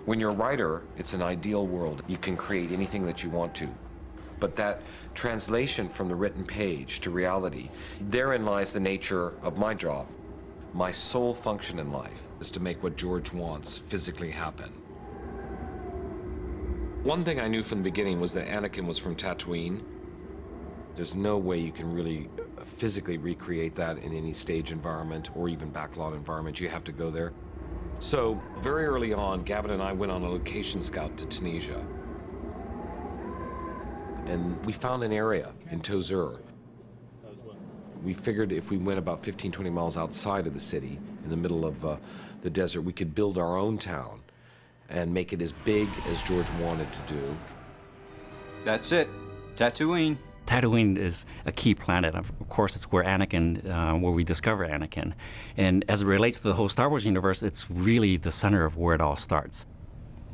When you're a writer, it's an ideal world. You can create anything that you want to. But that translation from the written page to reality, therein lies the nature of my job. My sole function in life is to make what George wants physically happen. One thing I knew from the beginning was that Anakin was from Tatooine. There's no way you can really physically recreate that in any stage environment or even backlot environment. You have to go there. So very early on, Gavin and I went on a location scout to Tunisia. And we found an area in Tozeur. We figured if we went about 15, 20 miles outside of the city, in the middle of the desert, we could build our own town and make it as big as George wanted to do. That's it. Tatooine. Tatooine is a key planet. Of course, it's where where we discover Anakin. And as it relates to the whole Star Wars universe, it's really the center of where it all starts.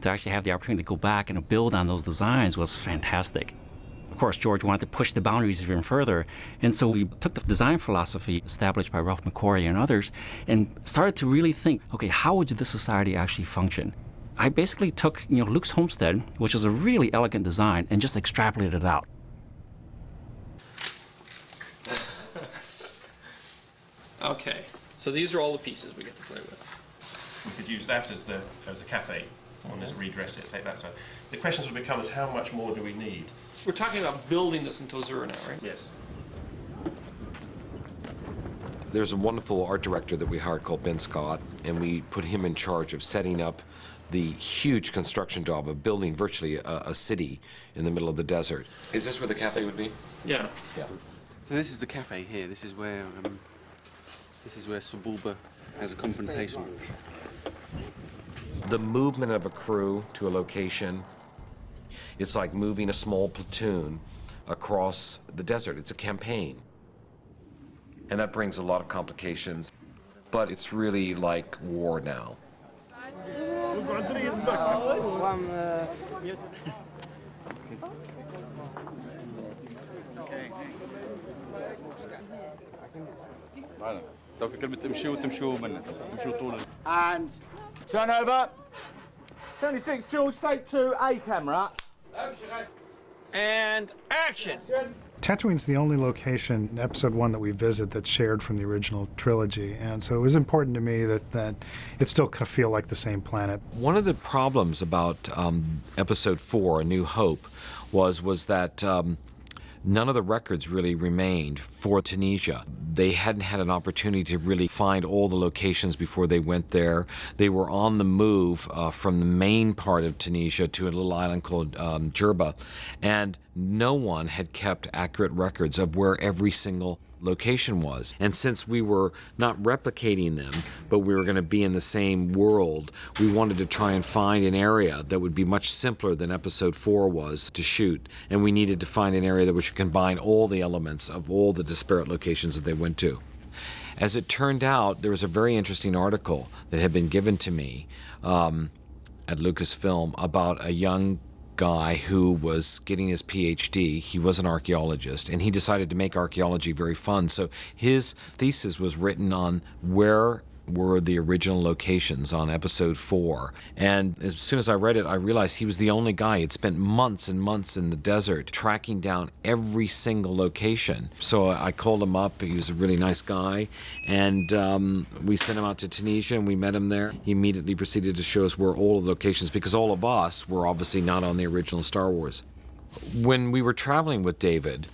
To actually have the opportunity to go back and build on those designs was fantastic. Of course, George wanted to push the boundaries even further, and so we took the design philosophy established by Ralph McQuarrie and others and started to really think, okay, how would this society actually function? I basically took Luke's homestead, which is a really elegant design, and just extrapolated it out. Okay, so these are all the pieces we get to play with. We could use that as a cafe, or as a redress it, take that. So the questions will become is how much more do we need? We're talking about building this in Tozeur now, right? Yes. There's a wonderful art director that we hired called Ben Scott, and we put him in charge of setting up the huge construction job of building virtually a city in the middle of the desert. Is this where the cafe would be? Yeah. Yeah. So this is the cafe here. This is where Sebulba has a confrontation. The movement of a crew to a location, it's like moving a small platoon across the desert. It's a campaign. And that brings a lot of complications, but it's really like war now. And turn over. 26 George, take 2, A camera. And action! Tatooine's the only location in Episode 1 that we visit that's shared from the original trilogy, and so it was important to me that it still could feel like the same planet. One of the problems about Episode 4, A New Hope, was that none of the records really remained for Tunisia. They hadn't had an opportunity to really find all the locations before they went there. They were on the move from the main part of Tunisia to a little island called Jerba, and no one had kept accurate records of where every single location was. And since we were not replicating them, but we were going to be in the same world, we wanted to try and find an area that would be much simpler than Episode 4 was to shoot. And we needed to find an area that would combine all the elements of all the disparate locations that they went to. As it turned out, there was a very interesting article that had been given to me at Lucasfilm about a young guy who was getting his PhD. He was an archaeologist, and he decided to make archaeology very fun. So his thesis was written on where were the original locations on Episode 4. And as soon as I read it, I realized he was the only guy. He'd spent months and months in the desert tracking down every single location. So I called him up. He was a really nice guy. And we sent him out to Tunisia, and we met him there. He immediately proceeded to show us where all of the locations, because all of us were obviously not on the original Star Wars. When we were traveling with David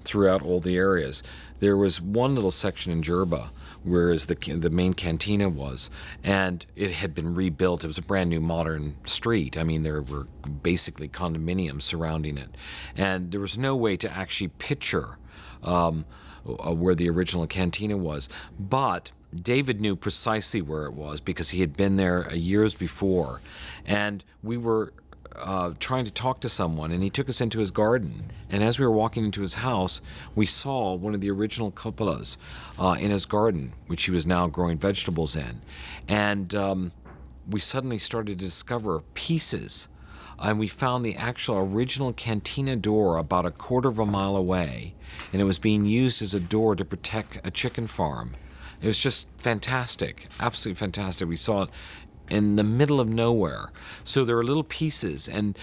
throughout all the areas, there was one little section in Jerba whereas the main cantina was, and it had been rebuilt. It was a brand new modern street. I mean, there were basically condominiums surrounding it, and there was no way to actually picture where the original cantina was. But David knew precisely where it was because he had been there years before, and we were trying to talk to someone, and he took us into his garden. And as we were walking into his house, we saw one of the original cupolas in his garden, which he was now growing vegetables in. And we suddenly started to discover pieces, and we found the actual original cantina door about a quarter of a mile away, and it was being used as a door to protect a chicken farm. It was just fantastic, absolutely fantastic. We saw it in the middle of nowhere. So there are little pieces, and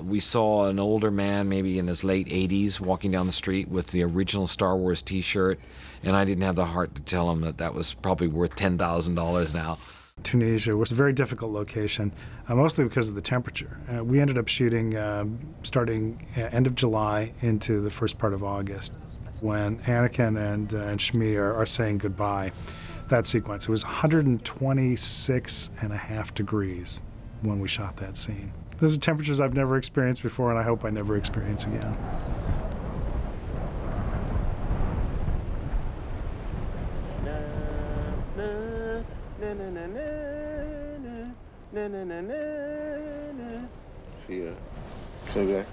we saw an older man, maybe in his late 80s, walking down the street with the original Star Wars T-shirt, and I didn't have the heart to tell him that that was probably worth $10,000 now. Tunisia was a very difficult location, mostly because of the temperature. We ended up shooting starting end of July into the first part of August, when Anakin and Shmi are saying goodbye. That sequence, it was 126.5 degrees when we shot that scene. Those are temperatures I've never experienced before, and I hope I never experience again. See ya. Sugar.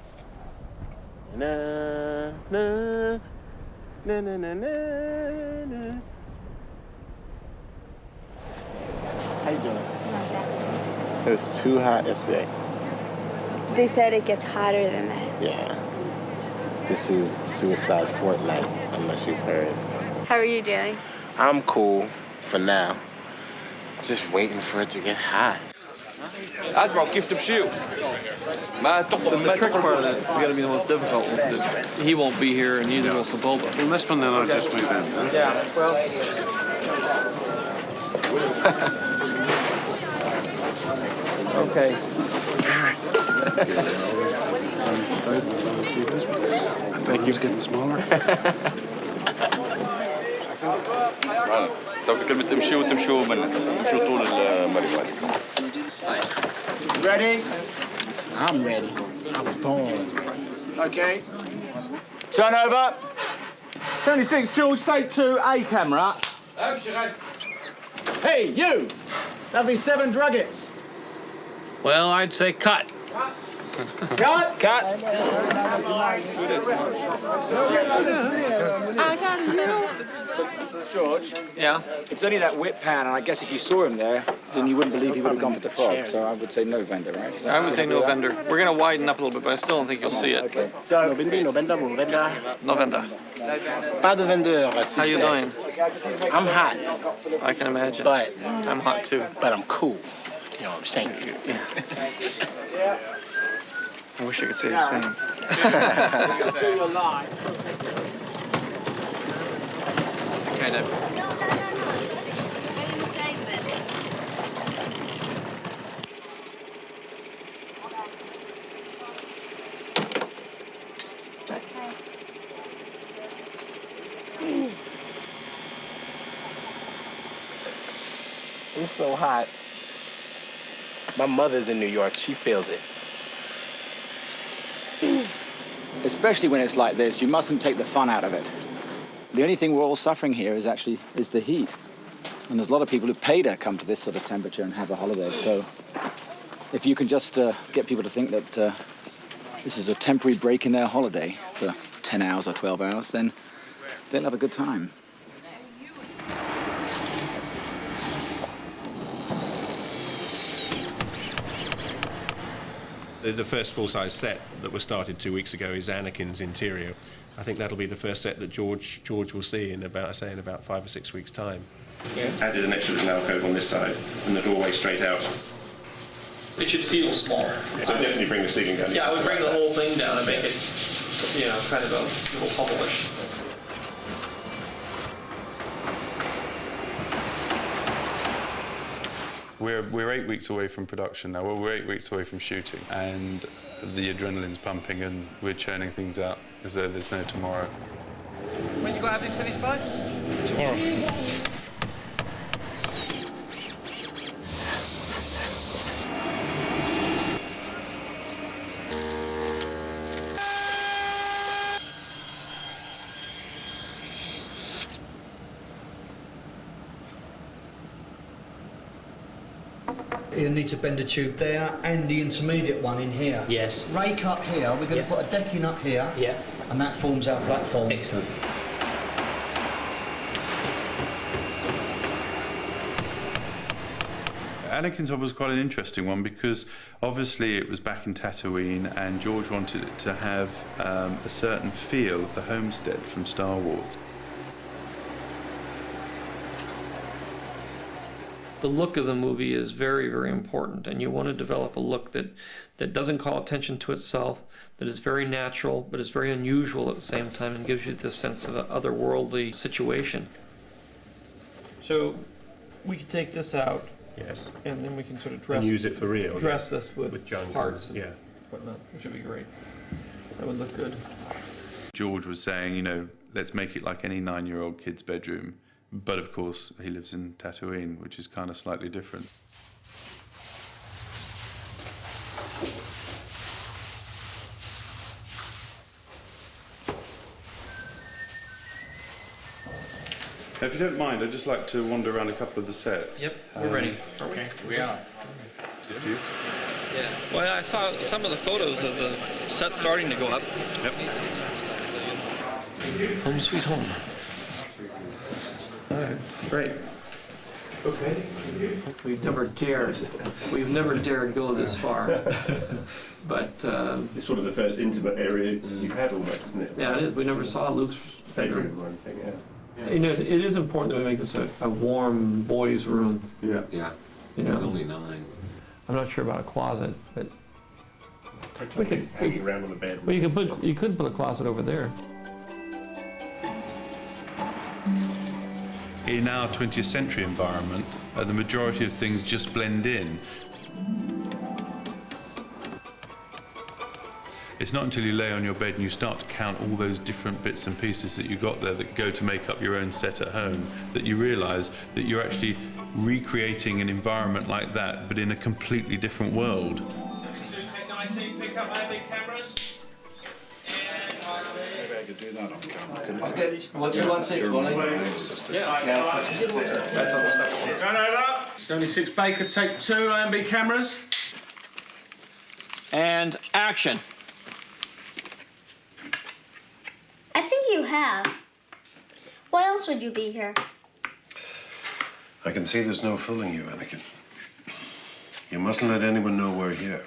Na na na na na na. How you doing? It was too hot yesterday. They said it gets hotter than that. Yeah. This is Suicide Fortnite, unless you've heard. How are you doing? I'm cool for now. Just waiting for it to get hot. That's about gift of shoe. The trick part of this is going to be the most difficult one. He won't be here, and neither will Saboba. Well, this one then I'll just move in. Huh? Yeah, well. Okay. Thank you. It's getting smaller. تفكر تمشوا منه تمشوا طول المريوان. Ready? I'm ready. I'm born. Okay. Turn over. 76, George, take 2A camera. Hey, you! That'll be 7 druggets. Well, I'd say cut. Cut! Cut. George? Yeah? It's only that whip pan, and I guess if you saw him there, then you wouldn't believe he would have gone for the frog. So I would say no vendor, right? I would say no vendor. We're going to widen up a little bit, but I still don't think you'll see it. Okay. No vendor. No vendor. Pas de vendeur. How you doing? I'm hot, I can imagine. but I'm hot too. I'm cool. You know what I'm saying? I wish I could say the same. Kind of. It's so hot. My mother's in New York. She feels it. Especially when it's like this, you mustn't take the fun out of it. The only thing we're all suffering here is the heat. And there's a lot of people who pay to come to this sort of temperature and have a holiday. So if you can just get people to think that this is a temporary break in their holiday for 10 hours or 12 hours, then they'll have a good time. The first full-size set that was started 2 weeks ago is Anakin's interior. I think that'll be the first set that George will see in about 5 or 6 weeks' time. Yeah. Added an extra little alcove on this side and the doorway straight out. It should feel smaller. So definitely bring the ceiling down. Yeah, I would bring the whole thing down and make it, you know, kind of a little bubble-ish. We're 8 weeks away from production now. Well, we're 8 weeks away from shooting, and the adrenaline's pumping, and we're churning things out as though there's no tomorrow. When you gonna have this finished by? Tomorrow. You need to bend a tube there and the intermediate one in here. Yes. Rake up here, we're going to put a decking up here. Yeah. And that forms our platform. Excellent. Anakin's Hub was quite an interesting one because obviously it was back in Tatooine and George wanted it to have a certain feel of the homestead from Star Wars. The look of the movie is very, very important, and you want to develop a look that doesn't call attention to itself, that is very natural, but is very unusual at the same time, and gives you this sense of an otherworldly situation. So we can take this out, Yes. and then we can sort of dress, And use it for real. dress this with junk parts and yeah. whatnot, which would be great. That would look good. George was saying, you know, let's make it like any 9-year-old kid's bedroom. But of course, he lives in Tatooine, which is kind of slightly different. If you don't mind, I'd just like to wander around a couple of the sets. Yep, we're ready. Okay. We are. Just you? Yeah. Well, I saw some of the photos of the set starting to go up. Yep. Home sweet home. All right, great. Okay. We've never dared go this far, but It's sort of the first intimate area you've had almost, isn't it? yeah, it is. We never saw Luke's Bedroom or anything, yeah. You know, it is important that we make this a warm boys' room. Yeah. Yeah. You know, It's only 9. I'm not sure about a closet, but we could Hanging around on the bed. well, you could put a closet over there. In our 20th century environment, the majority of things just blend in. It's not until you lay on your bed and you start to count all those different bits and pieces that you got there that go to make up your own set at home that you realise that you're actually recreating an environment like that, but in a completely different world. 72, take 19, pick up landing cameras. Maybe I could do that on camera. Okay, 1216, Wally. Yeah. Turn over. 76 Baker, take 2 AMB cameras. And action. I think you have. Why else would you be here? I can see there's no fooling you, Anakin. You mustn't let anyone know we're here.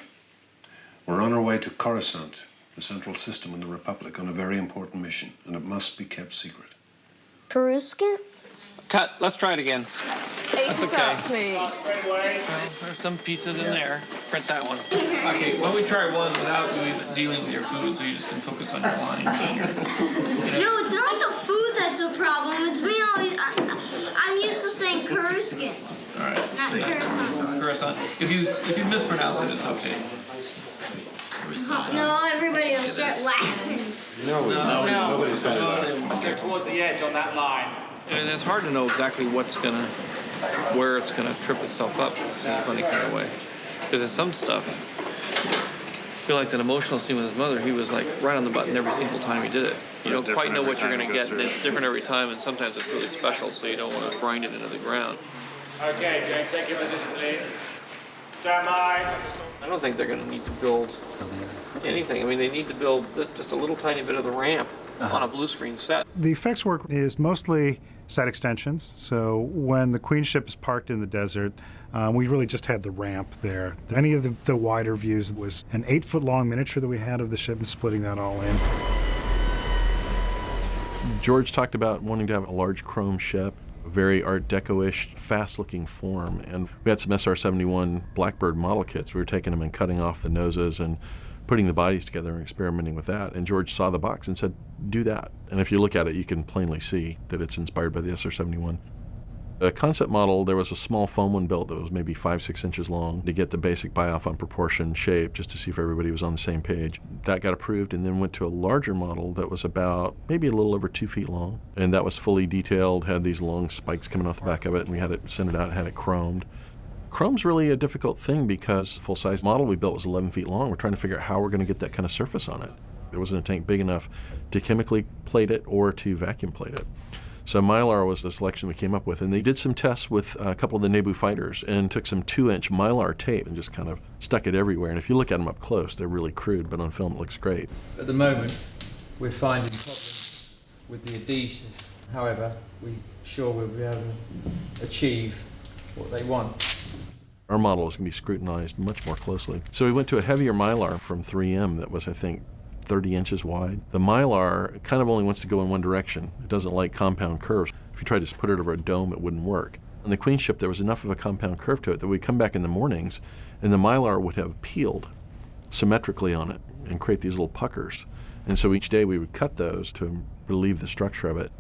We're on our way to Coruscant, the central system in the Republic, on a very important mission, and it must be kept secret. Coruscant? Cut. Let's try it again. Ace That's us okay. up, please. Well, there's some pieces in there. Print that one. Okay, why don't we try one without you even dealing with your food, so you just can focus on your line. No, it's not the food that's a problem. It's me always. I'm used to saying Coruscant, All right. not Coruscant. Coruscant. If you mispronounce it, it's okay. No, everybody will start laughing. Nobody's done that. Go towards the edge on that line. And it's hard to know exactly where it's gonna trip itself up in a funny kind of way. Because in some stuff, I feel like that emotional scene with his mother, he was like right on the button every single time he did it. You don't quite know what you're gonna get, and it's different every time, and sometimes it's really special, so you don't want to grind it into the ground. Okay, Jake, take your position, please. Stand by. I don't think they're gonna need to build anything. I mean, they need to build just a little tiny bit of the ramp on a blue screen set. The effects work is mostly set extensions. So when the Queen ship is parked in the desert, we really just had the ramp there. Any of the wider views was an 8-foot-long miniature that we had of the ship and splitting that all in. George talked about wanting to have a large chrome ship, very Art Deco-ish, fast-looking form. And we had some SR-71 Blackbird model kits. We were taking them and cutting off the noses and putting the bodies together and experimenting with that. And George saw the box and said, do that. And if you look at it, you can plainly see that it's inspired by the SR-71. A concept model, there was a small foam one built that was maybe 5-6 inches long to get the basic buy-off on proportion shape, just to see if everybody was on the same page. That got approved and then went to a larger model that was about maybe a little over 2 feet long. And that was fully detailed, had these long spikes coming off the back of it, and we had it sent it out, had it chromed. Chrome's really a difficult thing because the full-size model we built was 11 feet long. We're trying to figure out how we're going to get that kind of surface on it. There wasn't a tank big enough to chemically plate it or to vacuum plate it. So Mylar was the selection we came up with, and they did some tests with a couple of the Naboo fighters and took some 2-inch Mylar tape and just kind of stuck it everywhere. And if you look at them up close, they're really crude, but on film it looks great. At the moment, we're finding problems with the adhesion. However, we're sure we'll be able to achieve what they want. Our model is going to be scrutinized much more closely. So we went to a heavier Mylar from 3M that was, I think, 30 inches wide. The Mylar kind of only wants to go in one direction. It doesn't like compound curves. If you tried to put it over a dome, it wouldn't work. On the Queen ship, there was enough of a compound curve to it that we'd come back in the mornings and the mylar would have peeled symmetrically on it and create these little puckers. And so each day we would cut those to relieve the structure of it.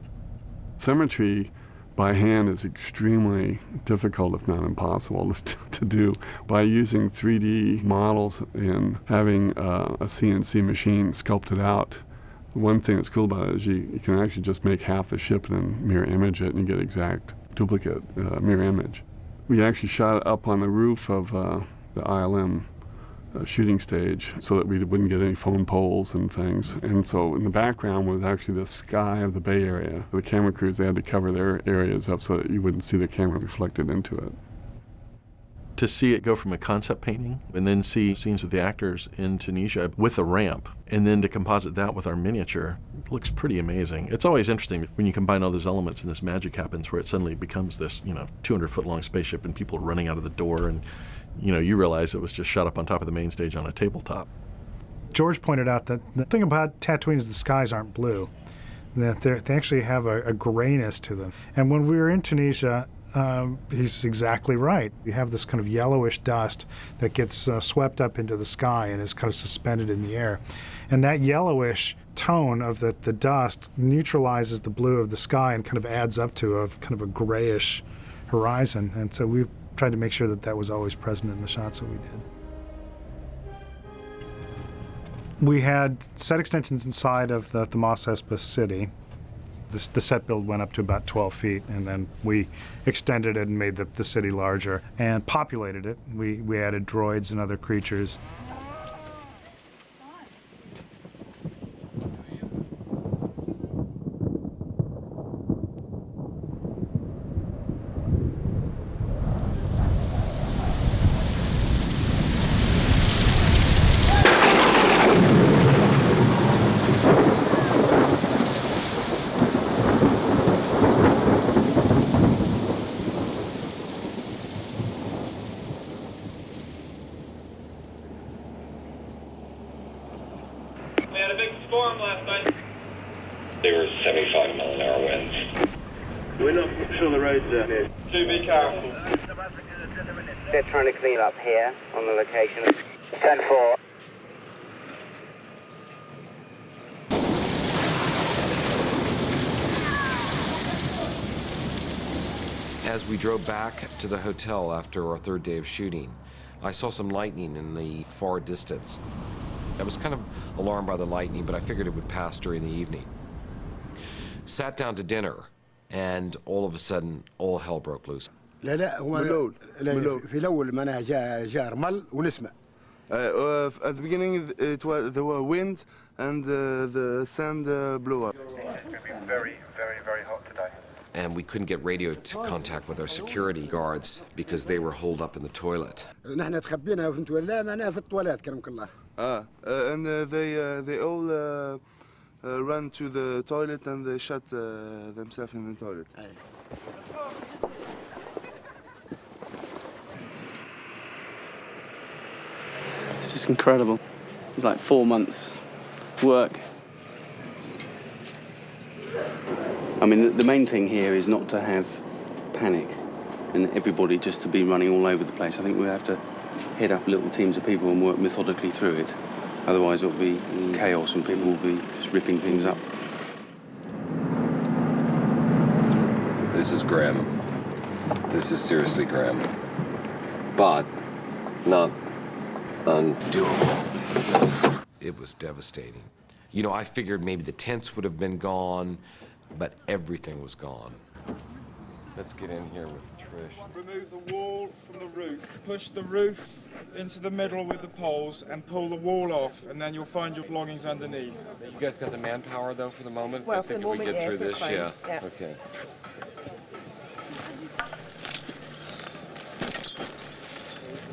Symmetry by hand is extremely difficult, if not impossible, to do. By using 3D models and having a CNC machine sculpt it out, one thing that's cool about it is you can actually just make half the ship and then mirror image it and you get exact duplicate mirror image. We actually shot it up on the roof of the ILM shooting stage so that we wouldn't get any phone poles and things. And so in the background was actually the sky of the Bay Area. The camera crews, they had to cover their areas up so that you wouldn't see the camera reflected into it. To see it go from a concept painting and then see scenes with the actors in Tunisia with a ramp and then to composite that with our miniature looks pretty amazing. It's always interesting when you combine all those elements and this magic happens where it suddenly becomes this, 200-foot long spaceship and people running out of the door and you realize it was just shot up on top of the main stage on a tabletop. George pointed out that the thing about Tatooine is the skies aren't blue, that they actually have a grayness to them. And when we were in Tunisia, he's exactly right. You have this kind of yellowish dust that gets swept up into the sky and is kind of suspended in the air. And that yellowish tone of the dust neutralizes the blue of the sky and kind of adds up to a kind of a grayish horizon. And so we tried to make sure that was always present in the shots that we did. We had set extensions inside of the Mos Espa city. The set build went up to about 12 feet, and then we extended it and made the city larger and populated it. We added droids and other creatures. We had a big storm last night. They were 75 mile an hour winds. We're not sure the road's there. Do be careful. They're trying to clean up here on the location. 10-4. As we drove back to the hotel after our third day of shooting, I saw some lightning in the far distance. I was kind of alarmed by the lightning, but I figured it would pass during the evening. Sat down to dinner, and all of a sudden, all hell broke loose. لا هو في الأول معناها جاء رمل ونسمع. At the beginning, there were wind and the sand blew up. It's going to be very, very, very hot today. And we couldn't get radio contact with our security guards because they were holed up in the toilet. نحن تخبينا في التوالة معناها في التواليت كرمك الله. And they all ran to the toilet and they shut themselves in the toilet. It's just incredible. It's like 4 months work. I mean, the main thing here is not to have panic and everybody just to be running all over the place. I think we have to head up little teams of people and work methodically through it. Otherwise it will be chaos and people will be just ripping things up. This is grim. This is seriously grim. But not undoable. It was devastating. You know, I figured maybe the tents would have been gone, but everything was gone. Let's get in here with Trish. Remove the wall from the roof. Push the roof into the middle with the poles and pull the wall off, and then you'll find your belongings underneath. You guys got the manpower, though, for the moment? Well, I think for the if we moment, get through yes, this, we're fine. yeah. Yeah. Okay.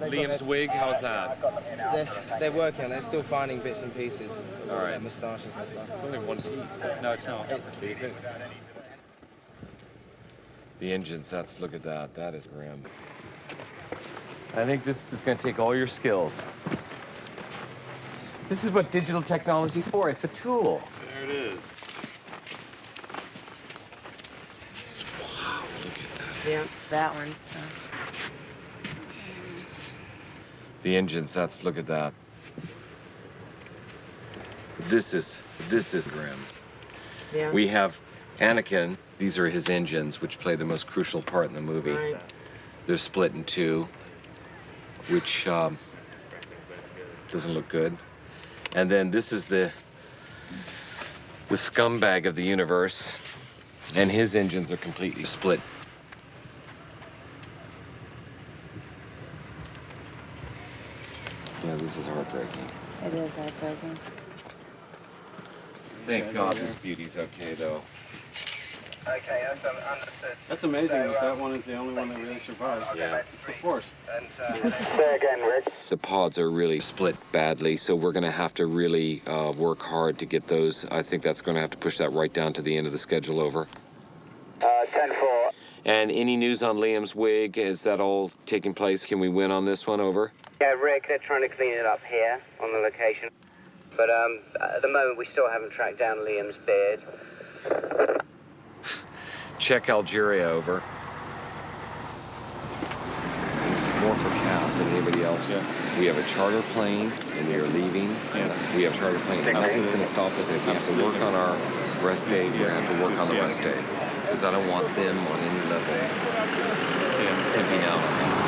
Liam's wig, how's that? They're working on it. They're still finding bits and pieces. All right. Moustaches and stuff. It's only one piece. No, it's not. The engines, look at that. That is grim. I think this is going to take all your skills. This is what digital technology is for. It's a tool. There it is. Wow, look at that. Yeah. that one. So. The engines, look at that. This is grim. Yeah. We have Anakin, these are his engines, which play the most crucial part in the movie. Right. They're split in two, which doesn't look good. And then this is the scumbag of the universe, and his engines are completely split. Yeah, this is heartbreaking. It is heartbreaking. Thank God this beauty's okay, though. Okay, that's understood. That's amazing that one is the only one that really survived. Yeah. It's the Force. Say again, Rick. The pods are really split badly, so we're going to have to really work hard to get those. I think that's going to have to push that right down to the end of the schedule. Over. 10-4. And any news on Liam's wig? Is that all taking place? Can we win on this one? Over. Yeah, Rick, they're trying to clean it up here on the location. But at the moment, we still haven't tracked down Liam's beard. Check Algeria. Over. It's more for Cass than anybody else. Yeah. We have a charter plane, and we are leaving. Yeah. We have a charter plane. Nothing's going to stop us. And if we have to work on our rest day, we're going to have to work on the rest day. Because I don't want them on any level pimping out on us.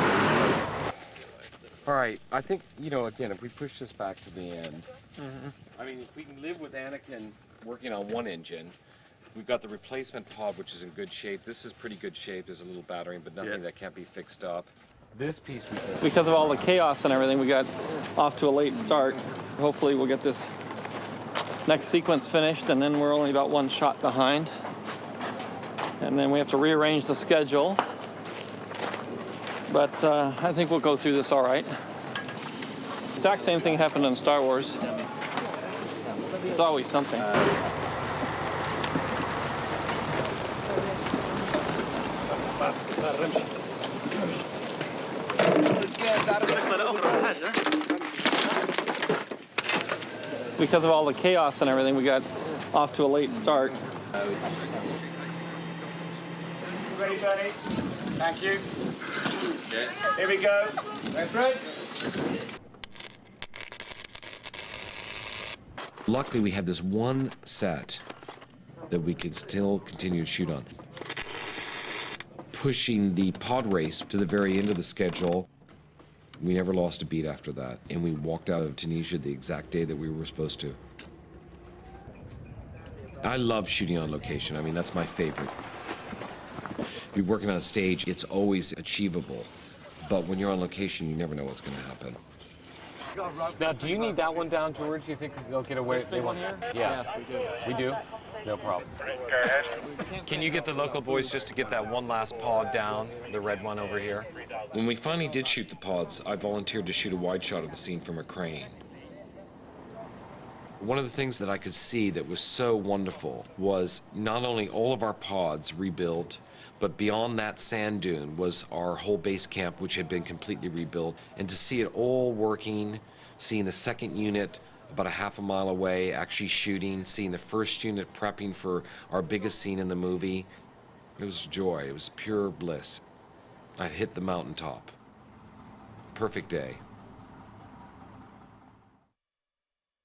All right, I think, again, if we push this back to the end, I mean, if we can live with Anakin working on one engine, we've got the replacement pod, which is in good shape. This is pretty good shape. There's a little battering, but nothing that can't be fixed up. This piece we can... Because of all the chaos and everything, we got off to a late start. Hopefully we'll get this next sequence finished, and then we're only about one shot behind. And then we have to rearrange the schedule. But I think we'll go through this all right. Exact same thing happened in Star Wars. It's always something. Because of all the chaos and everything, we got off to a late start. Ready, buddy? Thank you. Okay. Here we go. That's right. Luckily, we had this one set that we could still continue to shoot on. Pushing the pod race to the very end of the schedule, we never lost a beat after that, and we walked out of Tunisia the exact day that we were supposed to. I love shooting on location. I mean, that's my favorite. If you're working on a stage, it's always achievable. But when you're on location, you never know what's going to happen. Now, do you need that one down, George? Do you think they'll get away? They want here? Yeah. Yes, we do. We do? No problem. Go ahead. Can you get the local boys just to get that one last pod down, the red one over here? When we finally did shoot the pods, I volunteered to shoot a wide shot of the scene from a crane. One of the things that I could see that was so wonderful was not only all of our pods rebuilt, but beyond that sand dune was our whole base camp, which had been completely rebuilt. And to see it all working, seeing the second unit about a half a mile away actually shooting, seeing the first unit prepping for our biggest scene in the movie, it was joy. It was pure bliss. I'd hit the mountaintop. Perfect day.